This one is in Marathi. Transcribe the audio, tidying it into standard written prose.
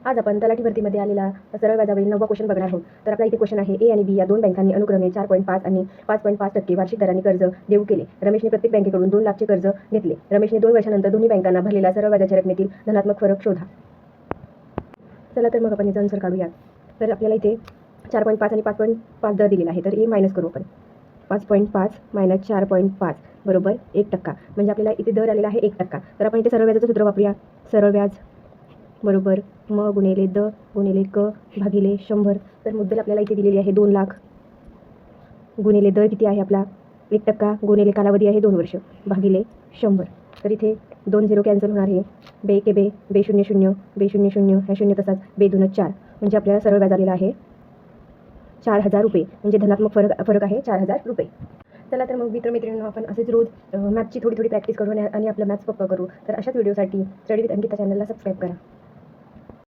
आज आपण तलाठी भरतीमध्ये आलेला सरळ व्याजावरील 9वा क्वेश्चन बघणार आहोत. तर आपला इथे क्वेश्चन आहे, ए आणि बी या दोन बँकांनी अनुक्रमे 4.5 आणि 5.5% वार्षिक दराने कर्ज देऊ केले. रमेशने प्रत्येक बँकेकडून 2 लाखचे कर्ज घेतले. रमेशने 2 वर्षानंतर दोन्ही बँकांना भरलेल्या सरळ व्याजाच्या रकमेतील धनात्मक फरक शोधा. चला तर मग आपण याचा आन्सर काढूया. तर आपल्याला इथे 4.5 आणि 5.5 दर दिलेला आहे. तर ए मायनस करू आपण. 5.5 मायनस 4.5 बरोबर 1%. म्हणजे आपल्याला इथे दर आलेला आहे 1%. तर आपण इथे सरळ व्याजाचं सूत्र वापरूया. सरळ व्याज बरोबर म गुणिले द गुणिले क भागिले 100. तर मुद्दल आपल्याला इथे दिलेली आहे 2 लाख गुणिले दर किती आहे आपला 1% गुणिले कालावधी आहे 2 वर्ष भागिले 100. तर इथे 2 0 कॅन्सल होणार आहे. बे के बे, बे 0 0, बे 0 0, ह्या 0 तसाच, बे 2 4. म्हणजे आपल्याला सरळ व्याज आलेला आहे 4,000 रुपये. म्हणजे धनात्मक फरक आहे 4,000 रुपये. चला तर मग मित्रमैत्रिणींनो, आपण असेच रोज मॅथ्सची थोडी प्रॅक्टिस करू आणि आपलं मॅथ्स पक्का करू. तर अशाच व्हिडिओसाठी स्टडी विथ अंकिता चॅनलला सबस्क्राईब करा.